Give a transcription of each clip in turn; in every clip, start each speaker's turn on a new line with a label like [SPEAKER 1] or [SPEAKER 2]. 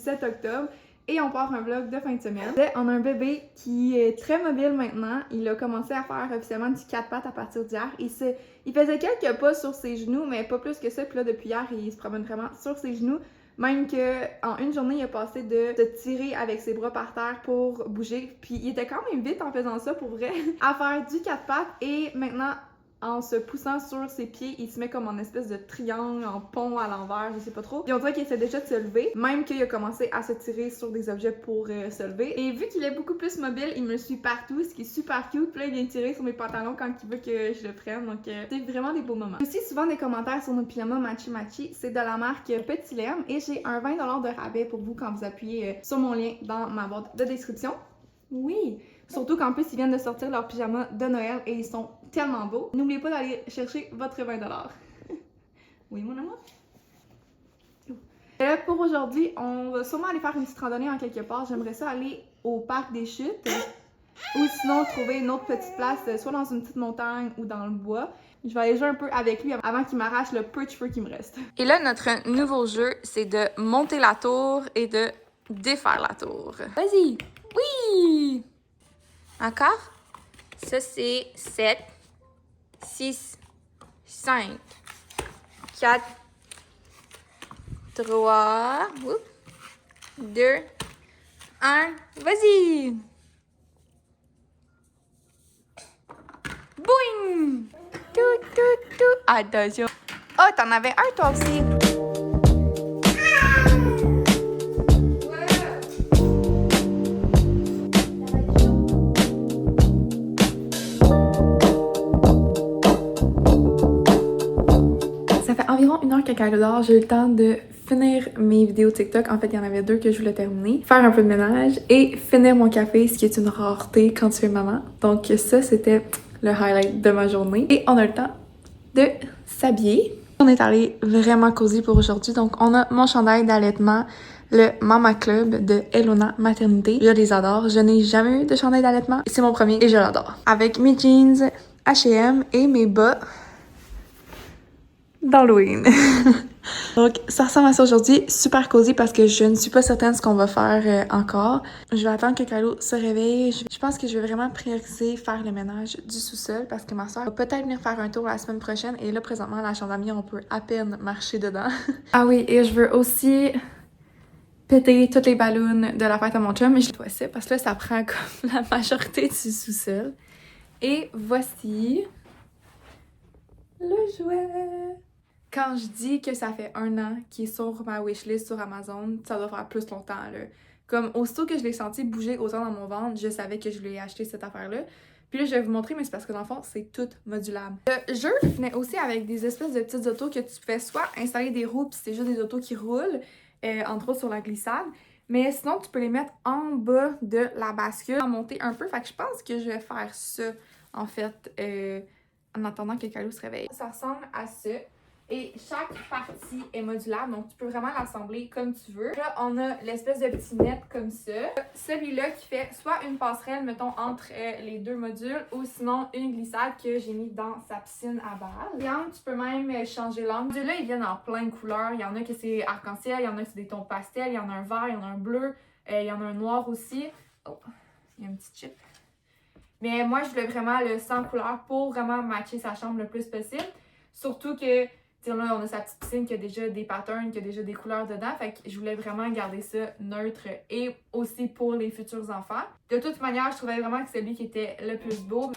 [SPEAKER 1] 7 octobre et on part un vlog de fin de semaine. On a un bébé qui est très mobile maintenant. Il a commencé à faire officiellement du 4 pattes à partir d'hier. Il faisait quelques pas sur ses genoux, mais pas plus que ça. Puis là, depuis hier, il se promène vraiment sur ses genoux. Même qu'en une journée, il a passé de se tirer avec ses bras par terre pour bouger. Puis il était quand même vite en faisant ça pour vrai, à faire du 4 pattes. Et maintenant, en se poussant sur ses pieds, il se met comme en espèce de triangle, en pont à l'envers, je sais pas trop. Et on dirait qu'il essaie déjà de se lever, même qu'il a commencé à se tirer sur des objets pour se lever. Et vu qu'il est beaucoup plus mobile, il me suit partout, ce qui est super cute. Puis là, il vient tirer sur mes pantalons quand il veut que je le prenne. Donc, c'est vraiment des beaux moments. Aussi, souvent des commentaires sur nos pyjamas Matchy Matchy, c'est de la marque Petit Laine. Et j'ai un 20$ de rabais pour vous quand vous appuyez sur mon lien dans ma boîte de description. Oui! Surtout qu'en plus, ils viennent de sortir leurs pyjamas de Noël et ils sont tellement beaux. N'oubliez pas d'aller chercher votre 20$. Oui, mon amour? Pour aujourd'hui, on va sûrement aller faire une petite randonnée en quelque part. J'aimerais ça aller au parc des Chutes ou sinon trouver une autre petite place, soit dans une petite montagne ou dans le bois. Je vais aller jouer un peu avec lui avant qu'il m'arrache le peu de cheveux qui me reste. Et là, notre nouveau jeu, c'est de monter la tour et de défaire la tour. Vas-y! Oui! Encore? Ça, c'est 7, 6, 5, 4, 3, 2, 1. Vas-y! Boing! Tout, tout, tout. Attention. Oh, t'en avais un, toi aussi. Ça fait environ 1 heure que Kylo dort. J'ai eu le temps de finir mes vidéos TikTok. En fait, il y en avait 2 que je voulais terminer. Faire un peu de ménage et finir mon café, ce qui est une rareté quand tu es maman. Donc ça, c'était le highlight de ma journée. Et on a le temps de s'habiller. On est allé vraiment cosy pour aujourd'hui. Donc on a mon chandail d'allaitement, le Mama Club de Elona Maternité. Je les adore. Je n'ai jamais eu de chandail d'allaitement. C'est mon premier et je l'adore. Avec mes jeans H&M et mes bas d'Halloween. Donc, ça ressemble à ça aujourd'hui. Super cosy parce que je ne suis pas certaine de ce qu'on va faire encore. Je vais attendre que Kylo se réveille. Je pense que je vais vraiment prioriser faire le ménage du sous-sol parce que ma soeur va peut-être venir faire un tour la semaine prochaine. Et là, présentement, la chambre d'amis, on peut à peine marcher dedans. Ah oui, et je veux aussi péter toutes les ballons de la fête à mon chum. Je dois ça parce que là, ça prend comme la majorité du sous-sol. Et voici le jouet. Quand je dis que ça fait 1 an qu'il est sur ma wishlist sur Amazon, ça doit faire plus longtemps, là. Comme, aussitôt que je l'ai senti bouger autant dans mon ventre, je savais que je lui ai acheté cette affaire-là. Puis là, je vais vous montrer, mais c'est parce que dans le fond, c'est tout modulable. Le jeu venait aussi avec des espèces de petites autos que tu fais soit installer des roues, puis c'est juste des autos qui roulent, entre autres sur la glissade. Mais sinon, tu peux les mettre en bas de la bascule, en monter un peu. Fait que je pense que je vais faire ça, en fait, en attendant que Kylo se réveille. Ça ressemble à ça. Et chaque partie est modulable, donc tu peux vraiment l'assembler comme tu veux. Là, on a l'espèce de petit net comme ça. Celui-là qui fait soit une passerelle, mettons, entre les 2 modules, ou sinon une glissade que j'ai mis dans sa piscine à base. Et tu peux même changer l'angle. Là, ils viennent en plein de couleurs. Il y en a que c'est arc-en-ciel, il y en a que c'est des tons pastels, il y en a un vert, il y en a un bleu, il y en a un noir aussi. Oh, il y a un petit chip. Mais moi, je voulais vraiment le sans couleur pour vraiment matcher sa chambre le plus possible. Surtout que là, on a sa petite piscine qui a déjà des patterns, qui a déjà des couleurs dedans. Fait que je voulais vraiment garder ça neutre et aussi pour les futurs enfants. De toute manière, je trouvais vraiment que c'est lui qui était le plus beau.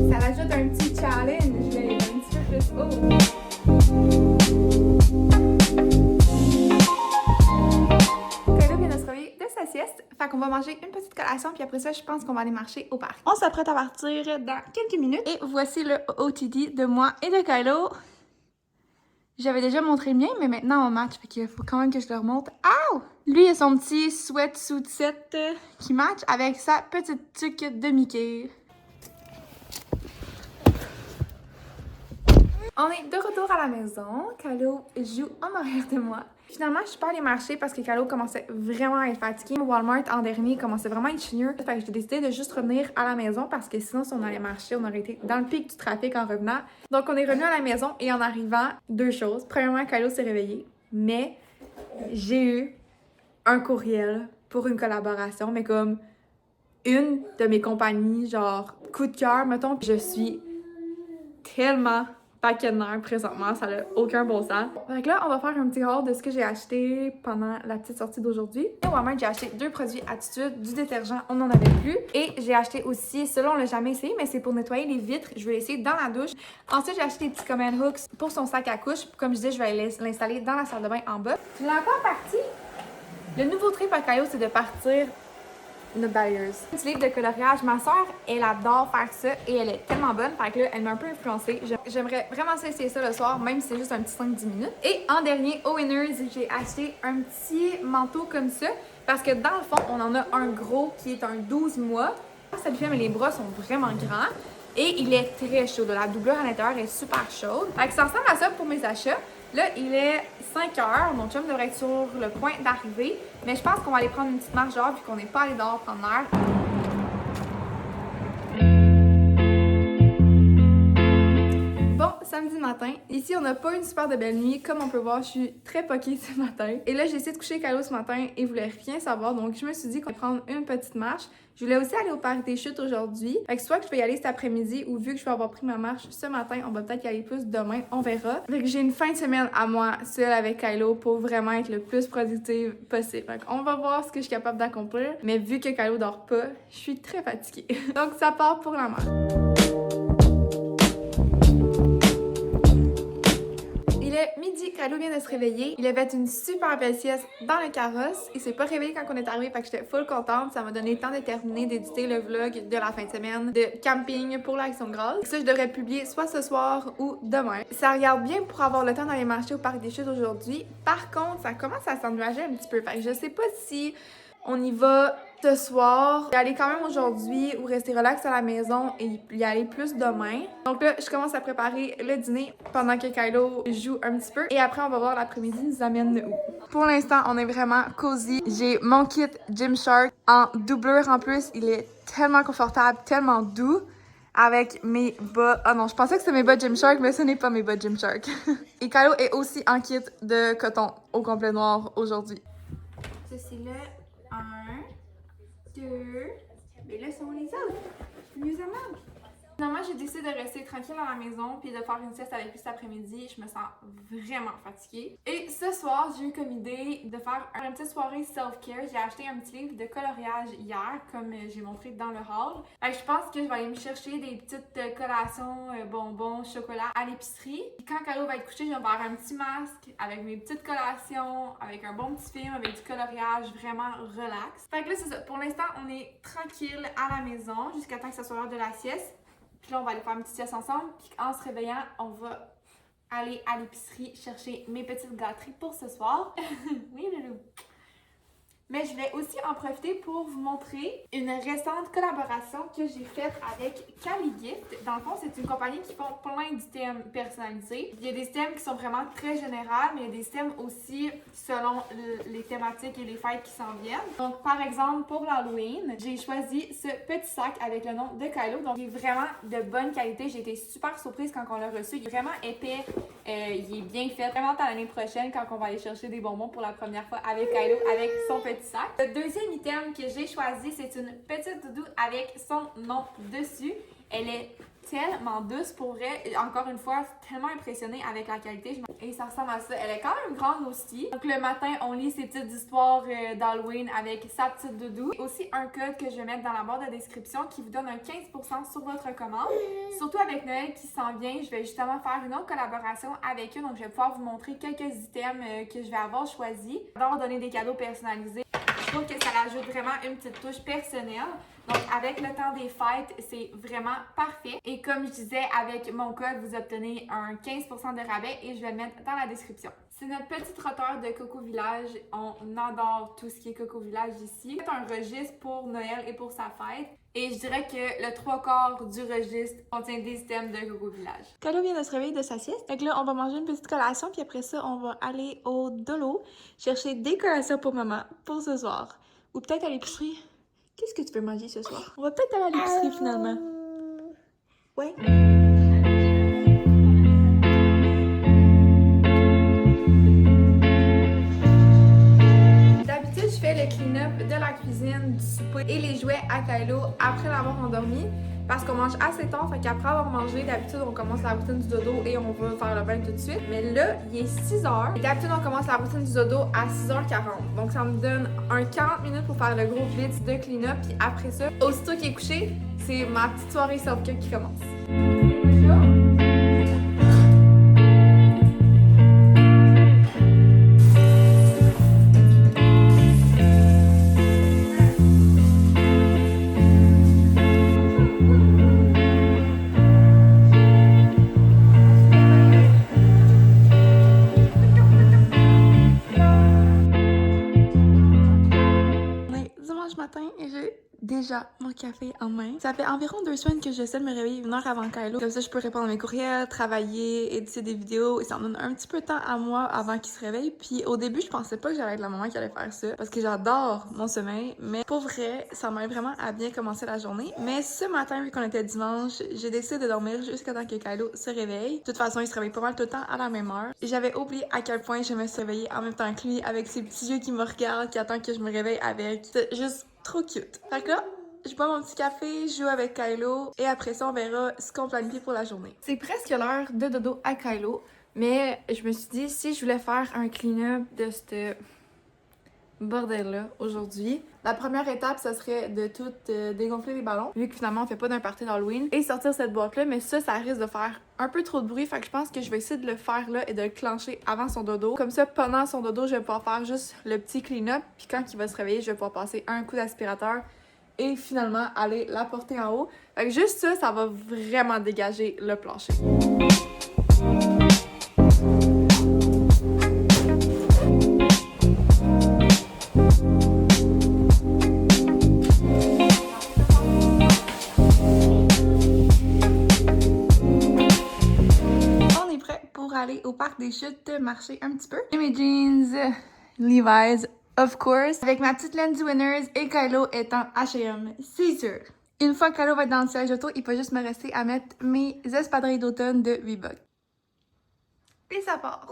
[SPEAKER 1] Ça rajoute un petit challenge, mais un petit peu plus haut. Fait qu'on va manger une petite collation, puis après ça, je pense qu'on va aller marcher au parc. On s'apprête à partir dans quelques minutes. Et voici le OTD de moi et de Kylo. J'avais déjà montré le mien, mais maintenant on match, fait qu'il faut quand même que je le remonte. Ow! Lui, il a son petit sweatsuit qui match avec sa petite tuque de Mickey. On est de retour à la maison. Kylo joue en arrière de moi. Finalement, je suis pas allée marcher parce que Calo commençait vraiment à être fatigué. Walmart en dernier commençait vraiment à être chigneux. Fait que j'ai décidé de juste revenir à la maison parce que sinon, si on allait marcher, on aurait été dans le pic du trafic en revenant. Donc, on est revenu à la maison et en arrivant, deux choses. Premièrement, Calo s'est réveillé, mais j'ai eu un courriel pour une collaboration, mais comme une de mes compagnies, genre coup de cœur, mettons. Je suis tellement paquet de nerfs présentement, ça n'a aucun bon sens. Donc là, on va faire un petit haul de ce que j'ai acheté pendant la petite sortie d'aujourd'hui. Au Walmart, j'ai acheté 2 produits Attitude, du détergent, on n'en avait plus. Et j'ai acheté aussi, celui-là, on l'a jamais essayé, mais c'est pour nettoyer les vitres. Je vais l'essayer dans la douche. Ensuite, j'ai acheté des petits command hooks pour son sac à couche. Comme je disais, je vais l'installer dans la salle de bain en bas. Je l'ai encore parti. Le nouveau trip à Caillou, c'est de partir notre balayeuse. Un petit livre de coloriage. Ma soeur, elle adore faire ça et elle est tellement bonne. Fait que là, elle m'a un peu influencée. J'aimerais vraiment essayer ça le soir, même si c'est juste un petit 5-10 minutes. Et en dernier, au Winners, j'ai acheté un petit manteau comme ça. Parce que dans le fond, on en a un gros qui est un 12 mois. Ça lui fait, mais les bras sont vraiment grands. Et il est très chaud. La doublure à l'intérieur est super chaude. Fait que ça ressemble à ça pour mes achats. Là, il est 5 heures. Mon chum devrait être sur le point d'arriver. Mais je pense qu'on va aller prendre une petite marche dehors puis qu'on n'est pas allé dehors prendre l'air. Bon, samedi matin. Ici, on n'a pas une super de belle nuit. Comme on peut voir, je suis très poquée ce matin. Et là, j'ai essayé de coucher Calo ce matin et voulait rien savoir. Donc, je me suis dit qu'on allait prendre une petite marche. Je voulais aussi aller au parc des chutes aujourd'hui. Fait que soit que je vais y aller cet après-midi ou vu que je vais avoir pris ma marche ce matin, on va peut-être y aller plus demain, on verra. Fait que j'ai une fin de semaine à moi, seule avec Kylo, pour vraiment être le plus productive possible. Fait qu'on va voir ce que je suis capable d'accomplir. Mais vu que Kylo dort pas, je suis très fatiguée. Donc ça part pour la marche. Il est midi, Kylo vient de se réveiller. Il avait fait une super belle sieste dans le carrosse. Il s'est pas réveillé quand on est arrivé, fait que j'étais full contente. Ça m'a donné le temps de terminer d'éditer le vlog de la fin de semaine de camping pour l'Action Grasse. Ça, je devrais publier soit ce soir ou demain. Ça regarde bien pour avoir le temps d'aller marcher au parc des chutes aujourd'hui. Par contre, ça commence à s'ennuager un petit peu. Fait que je sais pas si on y va ce soir, y aller quand même aujourd'hui ou rester relax à la maison et y aller plus demain. Donc là, je commence à préparer le dîner pendant que Kylo joue un petit peu et après on va voir l'après-midi nous amène où. Pour l'instant, on est vraiment cosy. J'ai mon kit Gymshark en doublure en plus. Il est tellement confortable, tellement doux. Avec mes bas... Ah non, je pensais que c'était mes bas Gymshark, mais ce n'est pas mes bas Gymshark. Et Kylo est aussi en kit de coton au complet noir aujourd'hui. Ceci là. 1, 2, mais là sont les autres. Nous amants. Finalement, j'ai décidé de rester tranquille à la maison puis de faire une sieste avec lui cet après-midi. Je me sens vraiment fatiguée. Et ce soir, j'ai eu comme idée de faire une petite soirée self-care. J'ai acheté un petit livre de coloriage hier, comme j'ai montré dans le haul. Je pense que je vais aller me chercher des petites collations, bonbons, chocolat à l'épicerie. Quand Caro va être couchée, je vais me faire un petit masque avec mes petites collations, avec un bon petit film, avec du coloriage vraiment relax. Fait que là, c'est ça. Pour l'instant, on est tranquille à la maison jusqu'à temps que ça soit l'heure de la sieste. Puis là, on va aller faire une petite sieste ensemble. Puis en se réveillant, on va aller à l'épicerie chercher mes petites gâteries pour ce soir. Oui, loulou. Mais je vais aussi en profiter pour vous montrer une récente collaboration que j'ai faite avec CaliGift. Dans le fond, c'est une compagnie qui font plein d'items personnalisés. Il y a des items qui sont vraiment très généraux, mais il y a des items aussi selon les thématiques et les fêtes qui s'en viennent. Donc, par exemple, pour l'Halloween, j'ai choisi ce petit sac avec le nom de Kylo. Donc, il est vraiment de bonne qualité. J'ai été super surprise quand on l'a reçu. Il est vraiment épais. Il est bien fait. Vraiment, à l'année prochaine, quand on va aller chercher des bonbons pour la première fois avec Kylo, avec son petit sac. Le deuxième item que j'ai choisi, c'est une petite doudou avec son nom dessus. Elle est tellement douce pour vrai. Encore une fois, tellement impressionnée avec la qualité. Et ça ressemble à ça. Elle est quand même grande aussi. Donc le matin, on lit ses petites histoires d'Halloween avec sa petite doudou. Et aussi un code que je vais mettre dans la barre de description qui vous donne un 15% sur votre commande. Surtout avec Noël qui s'en vient, je vais justement faire une autre collaboration avec eux. Donc je vais pouvoir vous montrer quelques items que je vais avoir choisis. J'adore donner des cadeaux personnalisés. Je trouve que ça ajoute vraiment une petite touche personnelle. Donc, avec le temps des fêtes, c'est vraiment parfait. Et comme je disais, avec mon code, vous obtenez un 15% de rabais et je vais le mettre dans la description. C'est notre petit trotteur de Coco Village. On adore tout ce qui est Coco Village ici. C'est un registre pour Noël et pour sa fête. Et je dirais que le 3/4 du registre contient des items de Coco Village. Kylo vient de se réveiller de sa sieste. Fait que là, on va manger une petite collation, puis après ça, on va aller au Dolo chercher des collations pour maman pour ce soir. Ou peut-être à l'épicerie. Qu'est-ce que tu veux manger ce soir? On va peut-être aller à l'épicerie finalement. Ouais. D'habitude, je fais le clean-up de la cuisine, du souper et les jouets à Kylo après l'avoir endormi. Parce qu'on mange assez tard, fait qu'après avoir mangé, d'habitude, on commence la routine du dodo et on va faire le bain tout de suite. Mais là, il est 6h. Et d'habitude, on commence la routine du dodo à 6h40. Donc, ça me donne un 40 minutes pour faire le gros blitz de clean-up. Puis après ça, aussitôt qu'il est couché, c'est ma petite soirée self-care qui commence. Et j'ai déjà mon café en main. Ça fait environ 2 semaines que j'essaie de me réveiller 1 heure avant Kylo. Comme ça, je peux répondre à mes courriels, travailler, éditer des vidéos. Et ça me donne un petit peu de temps à moi avant qu'il se réveille. Puis au début, je pensais pas que j'allais être la maman qui allait faire ça. Parce que j'adore mon sommeil. Mais pour vrai, ça m'aide vraiment à bien commencer la journée. Mais ce matin, vu qu'on était dimanche, j'ai décidé de dormir jusqu'à temps que Kylo se réveille. De toute façon, il se réveille pas mal tout le temps à la même heure. Et j'avais oublié à quel point je me suis réveillée en même temps que lui, avec ses petits yeux qui me regardent, qui attendent que je me réveille avec. C'est juste trop cute. Fait que là, je bois mon petit café, je joue avec Kylo et après ça, on verra ce qu'on planifie pour la journée. C'est presque l'heure de dodo à Kylo, mais je me suis dit, si je voulais faire un clean-up de ce bordel-là aujourd'hui, la première étape, ça serait de tout dégonfler les ballons, vu que finalement, on fait pas d'un party d'Halloween, et sortir cette boîte-là, mais ça risque de faire un peu trop de bruit, fait que je pense que je vais essayer de le faire là et de le clencher avant son dodo. Comme ça, pendant son dodo, je vais pouvoir faire juste le petit clean-up, puis quand il va se réveiller, je vais pouvoir passer un coup d'aspirateur et finalement aller la porter en haut. Fait que juste ça, ça va vraiment dégager le plancher. Aller au parc des chutes, marcher un petit peu. Et mes jeans Levi's, of course, avec ma petite laine du Winners et Kylo étant H&M, c'est sûr. Une fois que Kylo va être dans le siège auto, il peut juste me rester à mettre mes espadrilles d'automne de Reebok. Et ça part!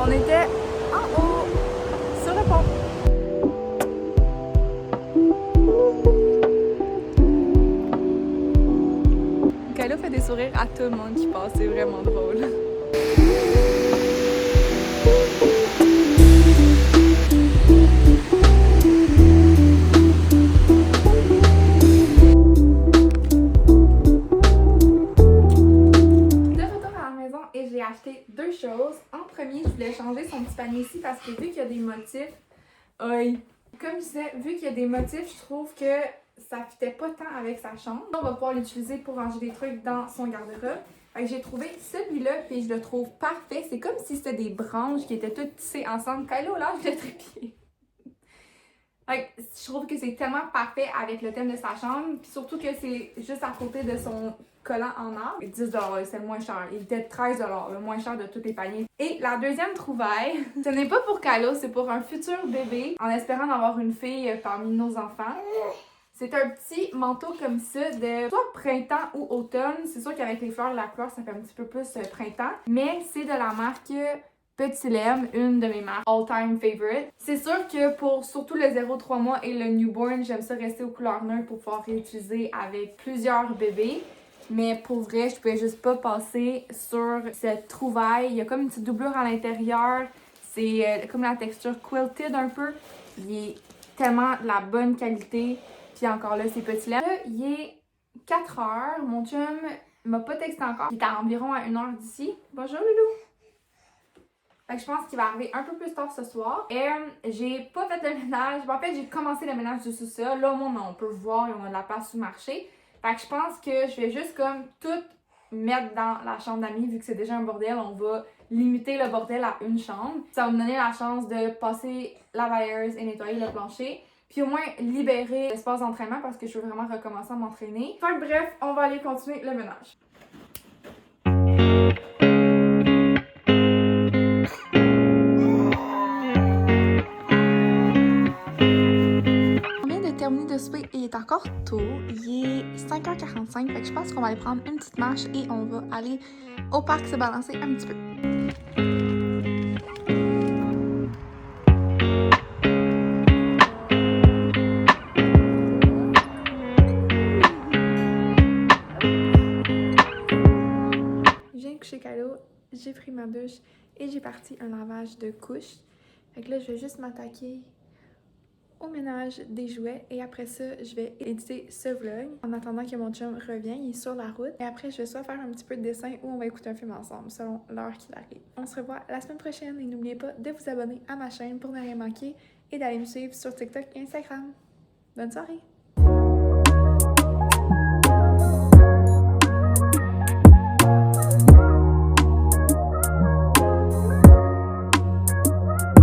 [SPEAKER 1] On était en haut, sur le pont. Kylo fait des sourires à tout le monde qui passe, c'est vraiment drôle. Et j'ai acheté 2 choses. En premier, je voulais changer son petit panier ici parce que vu qu'il y a des motifs, comme je disais, vu qu'il y a des motifs, je trouve que ça fitait pas tant avec sa chambre. On va pouvoir l'utiliser pour ranger des trucs dans son garde-robe. Fait que j'ai trouvé celui-là puis je le trouve parfait. C'est comme si c'était des branches qui étaient toutes tissées ensemble. Kylo, lâche le trépied. Je trouve que c'est tellement parfait avec le thème de sa chambre. Puis surtout que c'est juste à côté de son collant en or. 10 $, c'est le moins cher. Il était 13 $, le moins cher de tous les paniers. Et la deuxième trouvaille, ce n'est pas pour Kylo, c'est pour un futur bébé, en espérant d'avoir une fille parmi nos enfants. C'est un petit manteau comme ça de soit printemps ou automne. C'est sûr qu'avec les fleurs, la couleur, ça fait un petit peu plus printemps. Mais c'est de la marque Petit Lem, une de mes marques all-time favorite. C'est sûr que pour surtout le 0-3 mois et le newborn, j'aime ça rester aux couleurs neutres pour pouvoir réutiliser avec plusieurs bébés. Mais pour vrai, je pouvais juste pas passer sur cette trouvaille. Il y a comme une petite doublure à l'intérieur. C'est comme la texture quilted un peu. Il est tellement de la bonne qualité. Puis encore là, c'est petit là. Il est 4 heures. Mon chum m'a pas texté encore. Il est à environ à 1 heure d'ici. Bonjour Loulou! Fait que je pense qu'il va arriver un peu plus tard ce soir. Et j'ai pas fait le ménage. En fait, j'ai commencé le ménage du sous-sol. Là, au moins, on peut voir, on a de la place sous marché. Fait que je pense que je vais juste comme tout mettre dans la chambre d'amis. Vu que c'est déjà un bordel, on va limiter le bordel à une chambre. Ça va me donner la chance de passer la balayeuse et nettoyer le plancher. Puis au moins libérer l'espace d'entraînement parce que je veux vraiment recommencer à m'entraîner. Fait que bref, on va aller continuer le ménage. Terminé de souper et il est encore tôt. Il est 5h45, fait que je pense qu'on va aller prendre une petite marche et on va aller au parc se balancer un petit peu. Je viens de coucher Kylo, j'ai pris ma douche et j'ai parti un lavage de couches. Fait que là, je vais juste m'attaquer au ménage des jouets et après ça, je vais éditer ce vlog en attendant que mon chum revienne, il est sur la route et après je vais soit faire un petit peu de dessin ou on va écouter un film ensemble selon l'heure qu'il arrive. On se revoit la semaine prochaine et n'oubliez pas de vous abonner à ma chaîne pour ne rien manquer et d'aller me suivre sur TikTok et Instagram. Bonne soirée!